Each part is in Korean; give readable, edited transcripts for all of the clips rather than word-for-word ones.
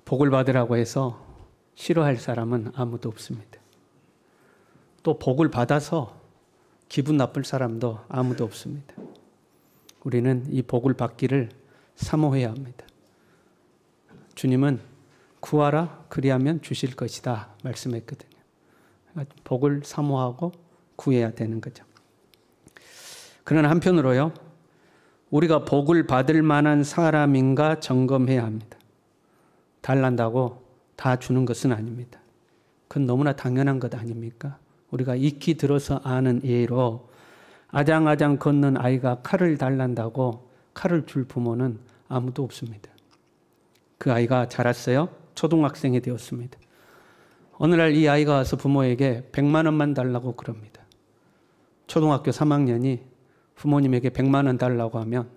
복을 받으라고 해서 싫어할 사람은 아무도 없습니다. 또 복을 받아서 기분 나쁠 사람도 아무도 없습니다. 우리는 이 복을 받기를 사모해야 합니다. 주님은 구하라 그리하면 주실 것이다 말씀했거든요. 복을 사모하고 구해야 되는 거죠. 그러나 한편으로요, 우리가 복을 받을 만한 사람인가 점검해야 합니다. 달란다고 다 주는 것은 아닙니다. 그건 너무나 당연한 것 아닙니까? 우리가 익히 들어서 아는 예로 아장아장 걷는 아이가 칼을 달란다고 칼을 줄 부모는 아무도 없습니다. 그 아이가 자랐어요. 초등학생이 되었습니다. 어느 날 이 아이가 와서 부모에게 100만 원만 달라고 그럽니다. 초등학교 3학년이 부모님에게 100만 원 달라고 하면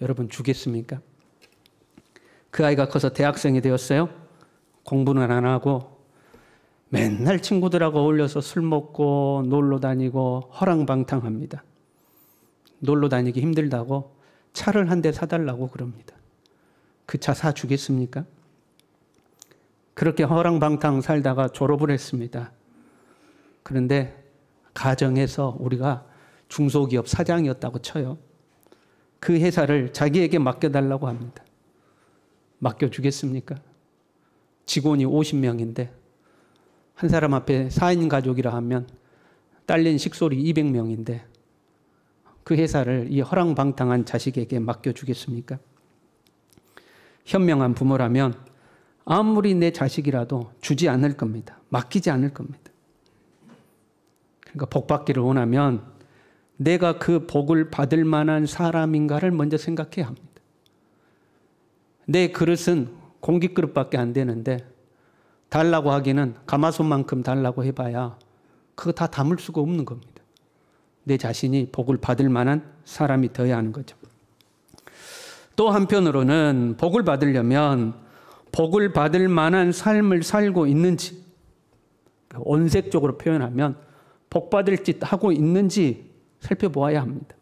여러분 주겠습니까? 그 아이가 커서 대학생이 되었어요. 공부는 안 하고 맨날 친구들하고 어울려서 술 먹고 놀러 다니고 허랑방탕합니다. 놀러 다니기 힘들다고 차를 한 대 사달라고 그럽니다. 그 차 사주겠습니까? 그렇게 허랑방탕 살다가 졸업을 했습니다. 그런데 가정에서 우리가 중소기업 사장이었다고 쳐요. 그 회사를 자기에게 맡겨달라고 합니다. 맡겨주겠습니까? 직원이 50명인데 한 사람 앞에 4인 가족이라 하면 딸린 식솔이 200명인데 그 회사를 이 허랑방탕한 자식에게 맡겨주겠습니까? 현명한 부모라면 아무리 내 자식이라도 주지 않을 겁니다. 맡기지 않을 겁니다. 그러니까 복 받기를 원하면 내가 그 복을 받을 만한 사람인가를 먼저 생각해야 합니다. 내 그릇은 공깃그릇밖에 안 되는데 달라고 하기는 가마솥만큼 달라고 해봐야 그거 다 담을 수가 없는 겁니다. 내 자신이 복을 받을 만한 사람이 되어야 하는 거죠. 또 한편으로는 복을 받으려면 복을 받을 만한 삶을 살고 있는지, 온색적으로 표현하면 복 받을 짓 하고 있는지 살펴보아야 합니다.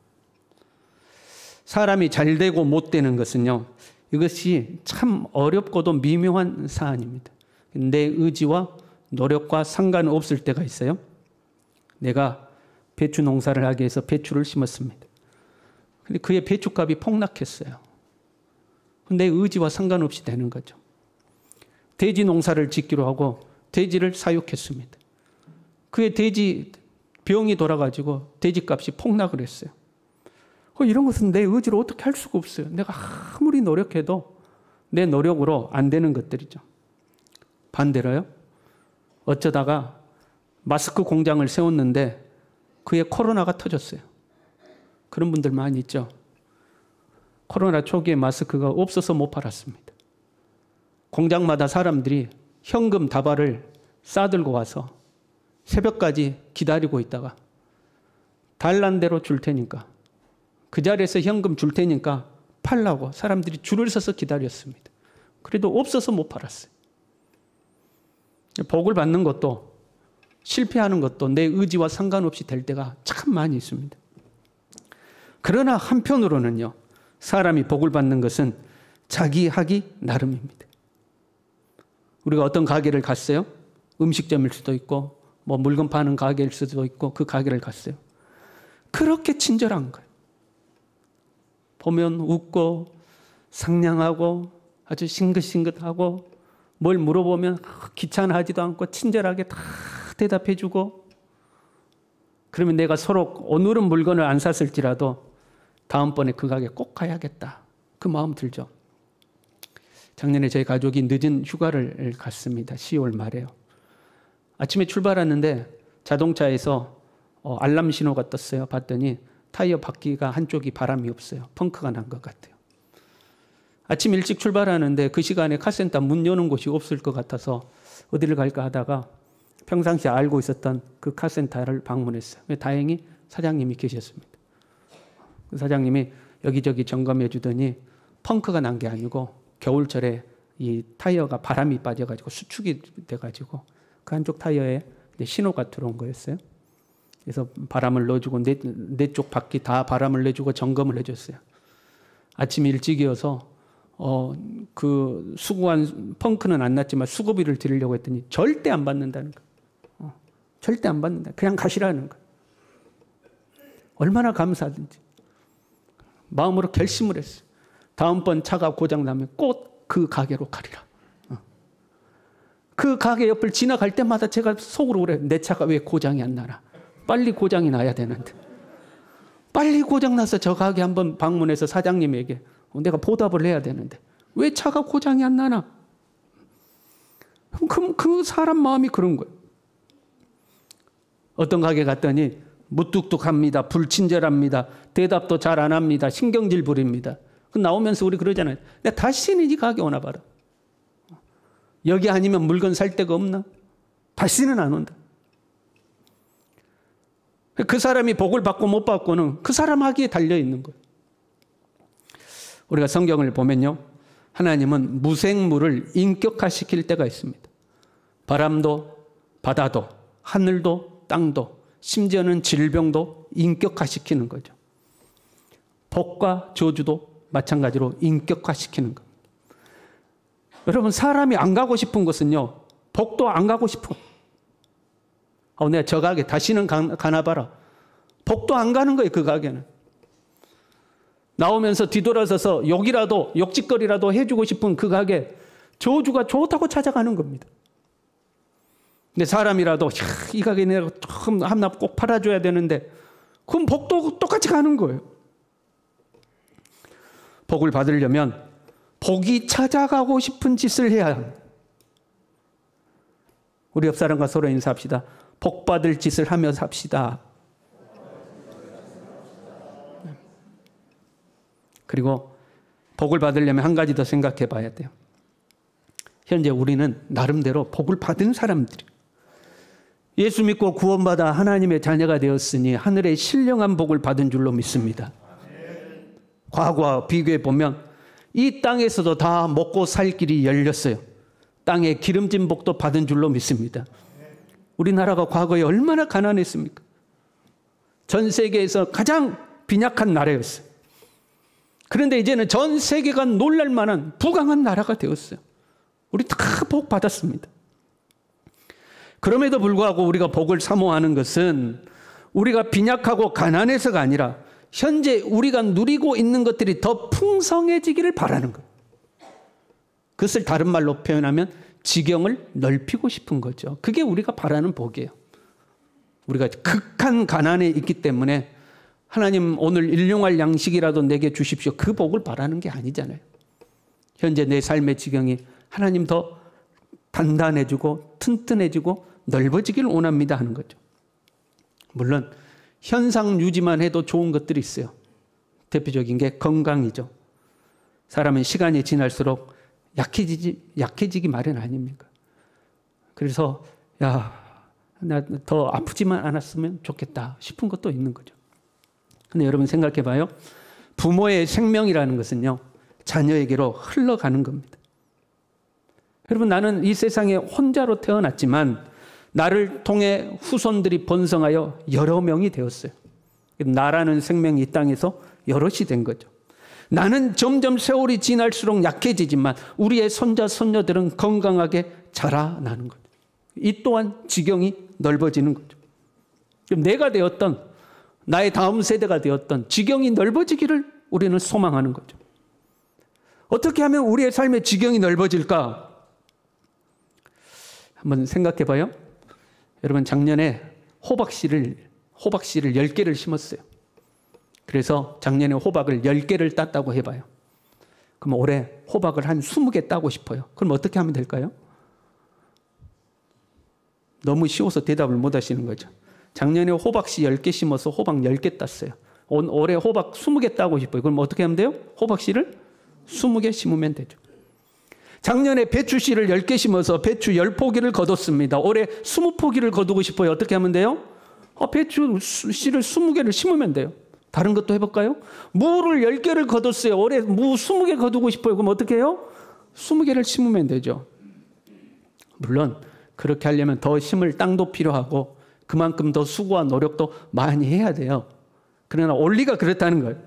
사람이 잘 되고 못 되는 것은요, 이것이 참 어렵고도 미묘한 사안입니다. 내 의지와 노력과 상관없을 때가 있어요. 내가 배추 농사를 하기 위해서 배추를 심었습니다. 근데 그의 배추값이 폭락했어요. 내 의지와 상관없이 되는 거죠. 돼지 농사를 짓기로 하고 돼지를 사육했습니다. 그의 돼지 병이 돌아가지고 돼지값이 폭락을 했어요. 이런 것은 내 의지로 어떻게 할 수가 없어요. 내가 아무리 노력해도 내 노력으로 안 되는 것들이죠. 반대로요, 어쩌다가 마스크 공장을 세웠는데 그의 코로나가 터졌어요. 그런 분들 많이 있죠. 코로나 초기에 마스크가 없어서 못 팔았습니다. 공장마다 사람들이 현금 다발을 싸들고 와서 새벽까지 기다리고 있다가 달란 대로 줄 테니까, 그 자리에서 현금 줄 테니까 팔라고 사람들이 줄을 서서 기다렸습니다. 그래도 없어서 못 팔았어요. 복을 받는 것도 실패하는 것도 내 의지와 상관없이 될 때가 참 많이 있습니다. 그러나 한편으로는요, 사람이 복을 받는 것은 자기 하기 나름입니다. 우리가 어떤 가게를 갔어요? 음식점일 수도 있고 뭐 물건 파는 가게일 수도 있고 그 가게를 갔어요. 그렇게 친절한 거예요. 보면 웃고 상냥하고 아주 싱긋싱긋하고 뭘 물어보면 귀찮아하지도 않고 친절하게 다 대답해주고, 그러면 내가 서로 오늘은 물건을 안 샀을지라도 다음번에 그 가게 꼭 가야겠다, 그 마음 들죠. 작년에 저희 가족이 늦은 휴가를 갔습니다. 10월 말에요. 아침에 출발하는데 자동차에서 알람 신호가 떴어요. 봤더니 타이어 바퀴가 한쪽이 바람이 없어요. 펑크가 난 것 같아요. 아침 일찍 출발하는데 그 시간에 카센터 문 여는 곳이 없을 것 같아서 어디를 갈까 하다가 평상시에 알고 있었던 그 카센터를 방문했어요. 다행히 사장님이 계셨습니다. 그 사장님이 여기저기 점검해 주더니 펑크가 난 게 아니고 겨울철에 이 타이어가 바람이 빠져가지고 수축이 돼가지고 그 한쪽 타이어에 신호가 들어온 거였어요. 그래서 바람을 넣어주고 내 쪽 바퀴 다 바람을 내주고 점검을 해줬어요. 아침 일찍이어서 그 수고한 펑크는 안 났지만 수고비를 드리려고 했더니 절대 안 받는다는 거예요. 절대 안 받는다. 그냥 가시라는 거예요. 얼마나 감사하든지. 마음으로 결심을 했어요. 다음번 차가 고장나면 꼭 그 가게로 가리라. 그 가게 옆을 지나갈 때마다 제가 속으로 그래요. 내 차가 왜 고장이 안 나나. 빨리 고장이 나야 되는데. 빨리 고장나서 저 가게 한번 방문해서 사장님에게 내가 보답을 해야 되는데 왜 차가 고장이 안 나나. 그럼 그 사람 마음이 그런 거예요. 어떤 가게 갔더니 무뚝뚝합니다. 불친절합니다. 대답도 잘 안 합니다. 신경질 부립니다. 나오면서 우리 그러잖아요. 내가 다시는 이 가게 오나 봐라. 여기 아니면 물건 살 데가 없나? 다시는 안 온다. 그 사람이 복을 받고 못 받고는 그 사람 하기에 달려 있는 거예요. 우리가 성경을 보면요. 하나님은 무생물을 인격화시킬 때가 있습니다. 바람도 바다도 하늘도 땅도 심지어는 질병도 인격화시키는 거죠. 복과 저주도 마찬가지로 인격화시키는 겁니다. 여러분 사람이 안 가고 싶은 것은요. 복도 안 가고 싶어. 내가 저 가게 다시는 가나 봐라. 복도 안 가는 거예요. 그 가게는. 나오면서 뒤돌아서서 욕짓거리라도 해주고 싶은 그 가게 저주가 좋다고 찾아가는 겁니다. 근데 사람이라도 이 가게 내가 조금 하나 꼭 팔아줘야 되는데 그럼 복도 똑같이 가는 거예요. 복을 받으려면 복이 찾아가고 싶은 짓을 해야 합니다. 우리 옆 사람과 서로 인사합시다. 복 받을 짓을 하며 삽시다. 그리고 복을 받으려면 한 가지 더 생각해 봐야 돼요. 현재 우리는 나름대로 복을 받은 사람들이에요. 예수 믿고 구원받아 하나님의 자녀가 되었으니 하늘의 신령한 복을 받은 줄로 믿습니다. 과거와 비교해 보면 이 땅에서도 다 먹고 살 길이 열렸어요. 땅에 기름진 복도 받은 줄로 믿습니다. 우리나라가 과거에 얼마나 가난했습니까? 전 세계에서 가장 빈약한 나라였어요. 그런데 이제는 전 세계가 놀랄 만한 부강한 나라가 되었어요. 우리 다 복 받았습니다. 그럼에도 불구하고 우리가 복을 사모하는 것은 우리가 빈약하고 가난해서가 아니라 현재 우리가 누리고 있는 것들이 더 풍성해지기를 바라는 거예요. 그것을 다른 말로 표현하면 지경을 넓히고 싶은 거죠. 그게 우리가 바라는 복이에요. 우리가 극한 가난에 있기 때문에 하나님 오늘 일용할 양식이라도 내게 주십시오. 그 복을 바라는 게 아니잖아요. 현재 내 삶의 지경이 하나님 더 단단해지고 튼튼해지고 넓어지기를 원합니다 하는 거죠. 물론 현상 유지만 해도 좋은 것들이 있어요. 대표적인 게 건강이죠. 사람은 시간이 지날수록 약해지기 마련 아닙니까? 그래서 나 더 아프지만 않았으면 좋겠다 싶은 것도 있는 거죠. 근데 여러분 생각해 봐요. 부모의 생명이라는 것은요. 자녀에게로 흘러가는 겁니다. 여러분 나는 이 세상에 혼자로 태어났지만 나를 통해 후손들이 번성하여 여러 명이 되었어요. 나라는 생명이 이 땅에서 여럿이 된 거죠. 나는 점점 세월이 지날수록 약해지지만 우리의 손자 손녀들은 건강하게 자라나는 거죠. 이 또한 지경이 넓어지는 거죠. 그럼 내가 되었던 나의 다음 세대가 되었던 지경이 넓어지기를 우리는 소망하는 거죠. 어떻게 하면 우리의 삶의 지경이 넓어질까? 한번 생각해 봐요. 여러분 작년에 호박씨를 10개를 심었어요. 그래서 작년에 호박을 10개를 땄다고 해봐요. 그럼 올해 호박을 한 20개 따고 싶어요. 그럼 어떻게 하면 될까요? 너무 쉬워서 대답을 못 하시는 거죠. 작년에 호박씨 10개 심어서 호박 10개 땄어요. 올해 호박 20개 따고 싶어요. 그럼 어떻게 하면 돼요? 호박씨를 20개 심으면 되죠. 작년에 배추씨를 10개 심어서 배추 10포기를 거뒀습니다. 올해 20포기를 거두고 싶어요. 어떻게 하면 돼요? 배추씨를 20개를 심으면 돼요. 다른 것도 해볼까요? 무를 10개를 거뒀어요. 올해 무 20개 거두고 싶어요. 그럼 어떻게 해요? 20개를 심으면 되죠. 물론 그렇게 하려면 더 심을 땅도 필요하고 그만큼 더 수고와 노력도 많이 해야 돼요. 그러나 원리가 그렇다는 거예요.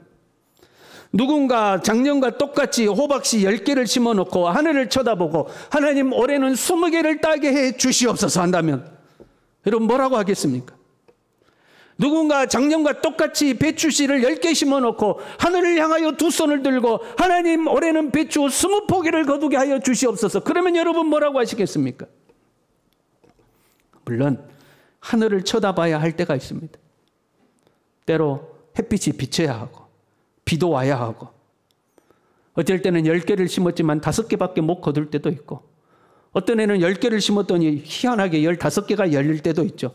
누군가 작년과 똑같이 호박씨 10개를 심어놓고 하늘을 쳐다보고 하나님 올해는 20개를 따게 해 주시옵소서 한다면 여러분 뭐라고 하겠습니까? 누군가 작년과 똑같이 배추씨를 10개 심어놓고 하늘을 향하여 두 손을 들고 하나님 올해는 배추 20포기를 거두게 하여 주시옵소서. 그러면 여러분 뭐라고 하시겠습니까? 물론 하늘을 쳐다봐야 할 때가 있습니다. 때로 햇빛이 비쳐야 하고 비도 와야 하고 어쩔 때는 10개를 심었지만 5개밖에 못 거둘 때도 있고 어떤 애는 10개를 심었더니 희한하게 15개가 열릴 때도 있죠.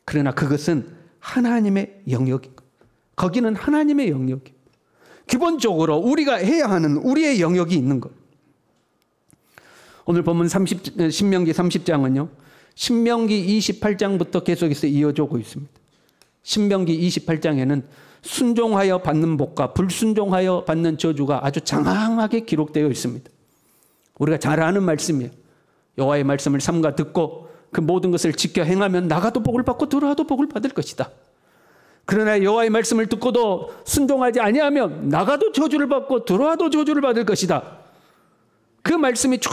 그러나 그것은 하나님의 영역이고 거기는 하나님의 영역이고 기본적으로 우리가 해야 하는 우리의 영역이 있는 것. 오늘 본문 신명기 30장은요. 신명기 28장부터 계속해서 이어지고 있습니다. 신명기 28장에는 순종하여 받는 복과 불순종하여 받는 저주가 아주 장황하게 기록되어 있습니다. 우리가 잘 아는 말씀이에요. 여호와의 말씀을 삼가 듣고 그 모든 것을 지켜 행하면 나가도 복을 받고 들어와도 복을 받을 것이다. 그러나 여호와의 말씀을 듣고도 순종하지 아니하면 나가도 저주를 받고 들어와도 저주를 받을 것이다. 그 말씀이 쭉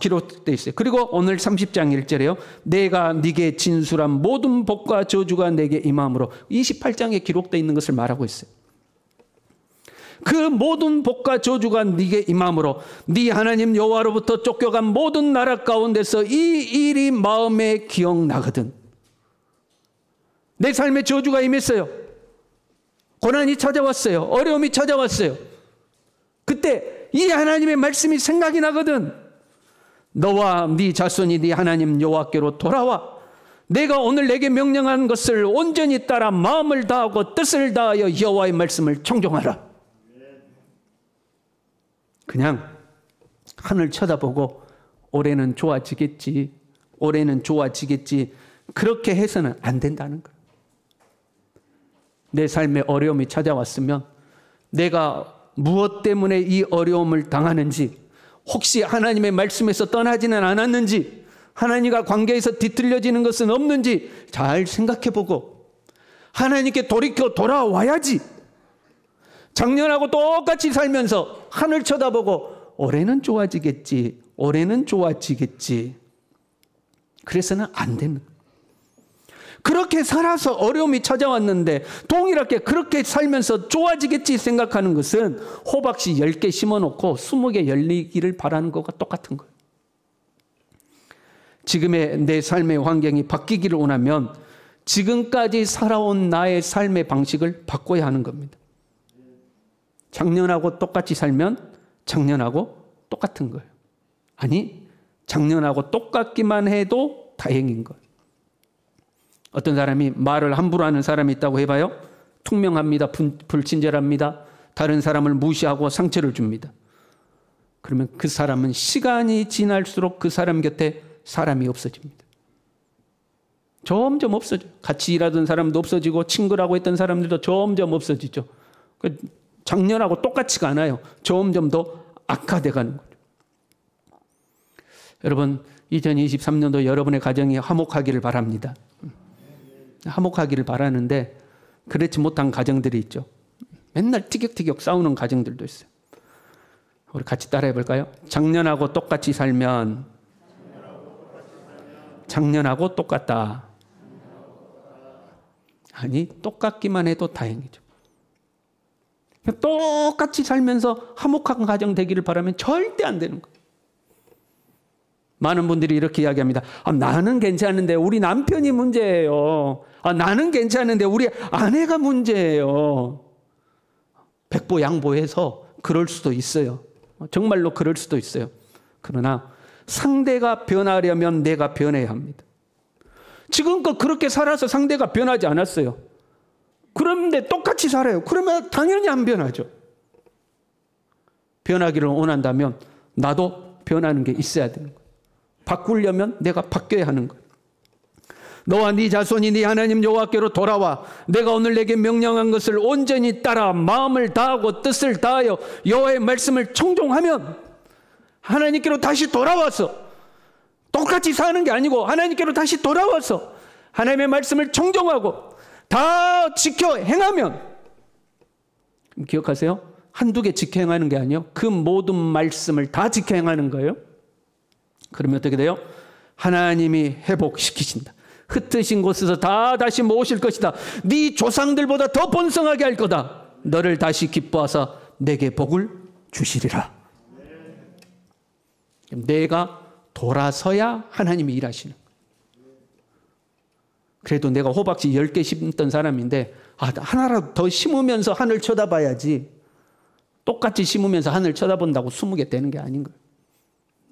기록되어 있어요. 그리고 오늘 30장 1절에요. 내가 네게 진술한 모든 복과 저주가 내게 임함으로 28장에 기록되어 있는 것을 말하고 있어요. 그 모든 복과 저주가 네게 임함으로 네 하나님 여호와로부터 쫓겨간 모든 나라 가운데서 이 일이 마음에 기억나거든. 내 삶에 저주가 임했어요. 고난이 찾아왔어요. 어려움이 찾아왔어요. 그때 이 하나님의 말씀이 생각이 나거든. 너와 네 자손이 네 하나님 여호와께로 돌아와 내가 오늘 내게 명령한 것을 온전히 따라 마음을 다하고 뜻을 다하여 여호와의 말씀을 청종하라. 그냥 하늘 쳐다보고 올해는 좋아지겠지, 올해는 좋아지겠지 그렇게 해서는 안 된다는 거예요. 내 삶에 어려움이 찾아왔으면 내가 무엇 때문에 이 어려움을 당하는지, 혹시 하나님의 말씀에서 떠나지는 않았는지, 하나님과 관계에서 뒤틀려지는 것은 없는지 잘 생각해보고 하나님께 돌이켜 돌아와야지. 작년하고 똑같이 살면서 하늘 쳐다보고 올해는 좋아지겠지, 올해는 좋아지겠지 그래서는 안 되는 거예요. 그렇게 살아서 어려움이 찾아왔는데 동일하게 그렇게 살면서 좋아지겠지 생각하는 것은 호박씨 10개 심어놓고 20개 열리기를 바라는 것과 똑같은 거예요. 지금의 내 삶의 환경이 바뀌기를 원하면 지금까지 살아온 나의 삶의 방식을 바꿔야 하는 겁니다. 작년하고 똑같이 살면 작년하고 똑같은 거예요. 아니, 작년하고 똑같기만 해도 다행인 거예요. 어떤 사람이 말을 함부로 하는 사람이 있다고 해봐요. 퉁명합니다. 불친절합니다. 다른 사람을 무시하고 상처를 줍니다. 그러면 그 사람은 시간이 지날수록 그 사람 곁에 사람이 없어집니다. 점점 없어져요. 같이 일하던 사람도 없어지고 친구라고 했던 사람들도 점점 없어지죠. 작년하고 똑같지가 않아요. 점점 더 악화돼가는 거죠. 여러분 2023년도 여러분의 가정이 화목하기를 바랍니다. 화목하기를 바라는데 그렇지 못한 가정들이 있죠. 맨날 티격태격 싸우는 가정들도 있어요. 우리 같이 따라해 볼까요? 작년하고 똑같이 살면 작년하고 똑같다. 아니, 똑같기만 해도 다행이죠. 똑같이 살면서 화목한 가정 되기를 바라면 절대 안 되는 거예요. 많은 분들이 이렇게 이야기합니다. 나는 괜찮은데 우리 남편이 문제예요. 나는 괜찮은데 우리 아내가 문제예요. 백보양보해서 그럴 수도 있어요. 정말로 그럴 수도 있어요. 그러나 상대가 변하려면 내가 변해야 합니다. 지금껏 그렇게 살아서 상대가 변하지 않았어요. 그런데 똑같이 살아요. 그러면 당연히 안 변하죠. 변하기를 원한다면 나도 변하는 게 있어야 되는 거예요. 바꾸려면 내가 바뀌어야 하는 거예요. 너와 네 자손이 네 하나님 여호와께로 돌아와 내가 오늘 내게 명령한 것을 온전히 따라 마음을 다하고 뜻을 다하여 여호와의 말씀을 청종하면 하나님께로 다시 돌아와서 똑같이 사는 게 아니고 하나님께로 다시 돌아와서 하나님의 말씀을 청종하고 다 지켜 행하면 기억하세요? 한두 개 지켜행하는 게 아니에요. 그 모든 말씀을 다 지켜행하는 거예요. 그러면 어떻게 돼요? 하나님이 회복시키신다. 흩으신 곳에서 다 다시 모으실 것이다. 네 조상들보다 더 번성하게 할 거다. 너를 다시 기뻐하사 내게 복을 주시리라. 내가 돌아서야 하나님이 일하시는 거예요. 그래도 내가 호박씨 10개 심던 사람인데 하나라도 더 심으면서 하늘 쳐다봐야지, 똑같이 심으면서 하늘 쳐다본다고 20개 되는 게 아닌 거예요.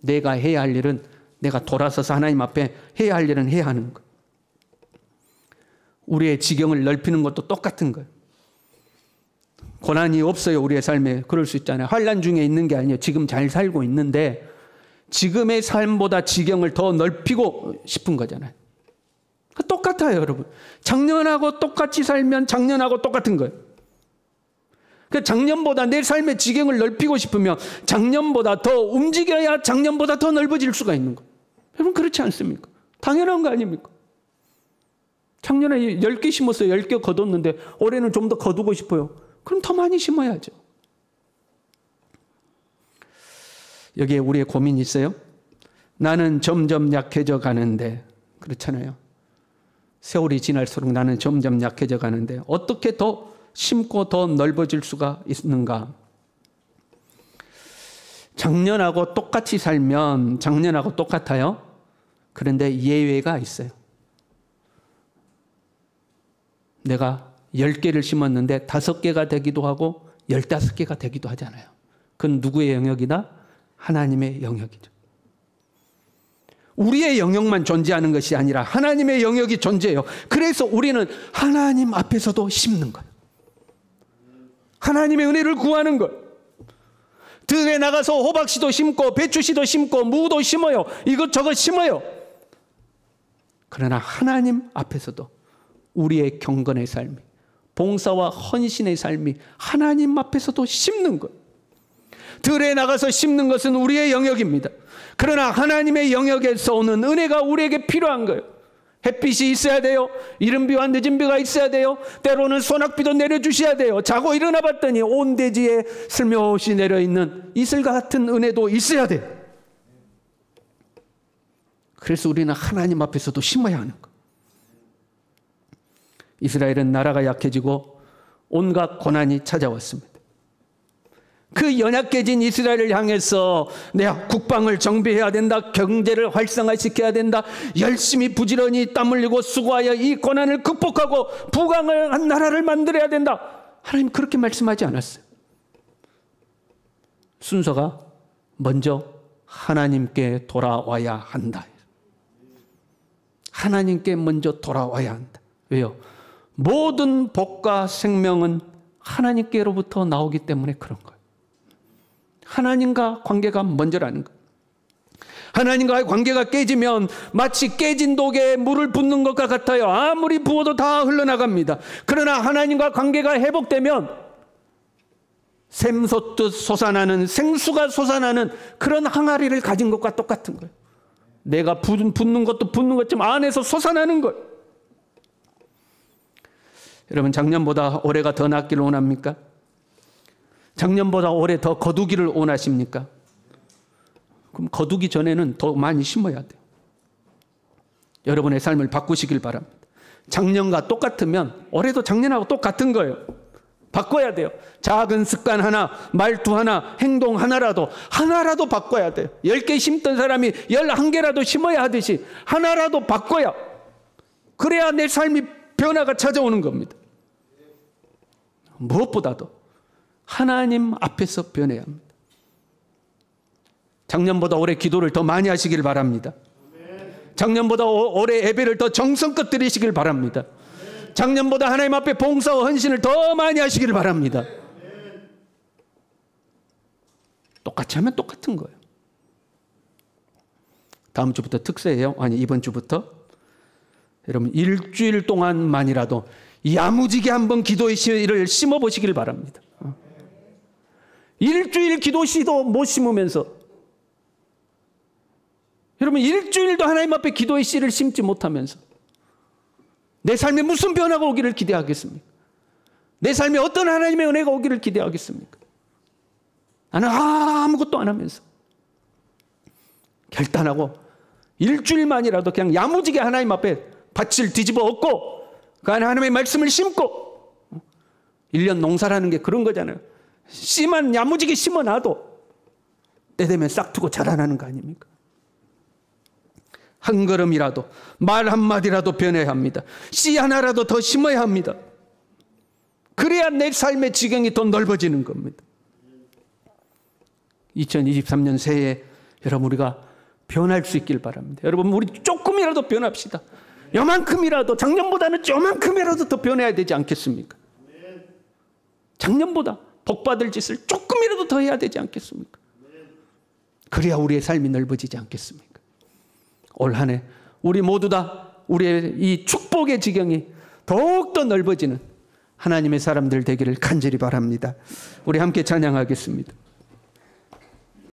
내가 해야 할 일은, 내가 돌아서서 하나님 앞에 해야 할 일은 해야 하는 거예요. 우리의 지경을 넓히는 것도 똑같은 거예요. 고난이 없어요, 우리의 삶에. 그럴 수 있잖아요. 환난 중에 있는 게 아니에요. 지금 잘 살고 있는데 지금의 삶보다 지경을 더 넓히고 싶은 거잖아요. 똑같아요, 여러분. 작년하고 똑같이 살면 작년하고 똑같은 거예요. 작년보다 내 삶의 지경을 넓히고 싶으면 작년보다 더 움직여야 작년보다 더 넓어질 수가 있는 거예요. 여러분, 그렇지 않습니까? 당연한 거 아닙니까? 작년에 10개 심었어요. 10개 거뒀는데 올해는 좀 더 거두고 싶어요. 그럼 더 많이 심어야죠. 여기에 우리의 고민이 있어요. 나는 점점 약해져 가는데, 그렇잖아요. 세월이 지날수록 나는 점점 약해져 가는데 어떻게 더 심고 더 넓어질 수가 있는가? 작년하고 똑같이 살면 작년하고 똑같아요. 그런데 예외가 있어요. 내가 10개를 심었는데 5개가 되기도 하고 15개가 되기도 하잖아요. 그건 누구의 영역이다? 하나님의 영역이죠. 우리의 영역만 존재하는 것이 아니라 하나님의 영역이 존재해요. 그래서 우리는 하나님 앞에서도 심는 거예요. 하나님의 은혜를 구하는 거예요. 들에 나가서 호박씨도 심고 배추씨도 심고 무도 심어요. 이것저것 심어요. 그러나 하나님 앞에서도 우리의 경건의 삶이, 봉사와 헌신의 삶이 하나님 앞에서도 심는 것. 들에 나가서 심는 것은 우리의 영역입니다. 그러나 하나님의 영역에서 오는 은혜가 우리에게 필요한 거예요. 햇빛이 있어야 돼요. 이른비와 늦은비가 있어야 돼요. 때로는 소낙비도 내려주셔야 돼요. 자고 일어나 봤더니 온 대지에 슬며시 내려있는 이슬과 같은 은혜도 있어야 돼요. 그래서 우리는 하나님 앞에서도 심어야 하는 거예요. 이스라엘은 나라가 약해지고 온갖 고난이 찾아왔습니다. 그 연약해진 이스라엘을 향해서 내가 국방을 정비해야 된다, 경제를 활성화시켜야 된다, 열심히 부지런히 땀 흘리고 수고하여 이 고난을 극복하고 부강을 한 나라를 만들어야 된다. 하나님 그렇게 말씀하지 않았어요. 순서가 먼저 하나님께 돌아와야 한다. 하나님께 먼저 돌아와야 한다. 왜요? 모든 복과 생명은 하나님께로부터 나오기 때문에 그런 거예요. 하나님과 관계가 먼저라는 거예요. 하나님과의 관계가 깨지면 마치 깨진 독에 물을 붓는 것과 같아요. 아무리 부어도 다 흘러나갑니다. 그러나 하나님과 관계가 회복되면 샘솟듯 솟아나는, 생수가 솟아나는 그런 항아리를 가진 것과 똑같은 거예요. 내가 붓는 것도 붓는 것처럼 안에서 솟아나는 거예요. 여러분, 작년보다 올해가 더 낫기를 원합니까? 작년보다 올해 더 거두기를 원하십니까? 그럼 거두기 전에는 더 많이 심어야 돼요. 여러분의 삶을 바꾸시길 바랍니다. 작년과 똑같으면 올해도 작년하고 똑같은 거예요. 바꿔야 돼요. 작은 습관 하나, 말투 하나, 행동 하나라도 바꿔야 돼요. 10개 심던 사람이 11개라도 심어야 하듯이 하나라도 바꿔야, 그래야 내 삶이 변화가 찾아오는 겁니다. 무엇보다도 하나님 앞에서 변해야 합니다. 작년보다 올해 기도를 더 많이 하시길 바랍니다. 작년보다 올해 예배를 더 정성껏 드리시길 바랍니다. 작년보다 하나님 앞에 봉사와 헌신을 더 많이 하시길 바랍니다. 똑같이 하면 똑같은 거예요. 다음 주부터 특세예요. 아니, 이번 주부터 여러분 일주일 동안만이라도 야무지게 한번 기도의 씨를 심어보시길 바랍니다. 일주일 기도 씨도 못 심으면서 여러분 일주일도 하나님 앞에 기도의 씨를 심지 못하면서 내 삶에 무슨 변화가 오기를 기대하겠습니까? 내 삶에 어떤 하나님의 은혜가 오기를 기대하겠습니까? 나는 아무것도 안 하면서 결단하고 일주일만이라도 그냥 야무지게 하나님 앞에 밭을 뒤집어 엎고 그 안에 하나님의 말씀을 심고, 1년 농사라는 게 그런 거잖아요. 씨만 야무지게 심어놔도 때 되면 싹트고 자라나는 거 아닙니까? 한 걸음이라도, 말 한마디라도 변해야 합니다. 씨 하나라도 더 심어야 합니다. 그래야 내 삶의 지경이 더 넓어지는 겁니다. 2023년 새해에 여러분 우리가 변할 수 있길 바랍니다. 여러분 우리 조금이라도 변합시다. 요만큼이라도, 작년보다는 요만큼이라도 더 변해야 되지 않겠습니까? 작년보다 복받을 짓을 조금이라도 더 해야 되지 않겠습니까? 그래야 우리의 삶이 넓어지지 않겠습니까? 올 한 해 우리 모두 다 우리의 이 축복의 지경이 더욱더 넓어지는 하나님의 사람들 되기를 간절히 바랍니다. 우리 함께 찬양하겠습니다.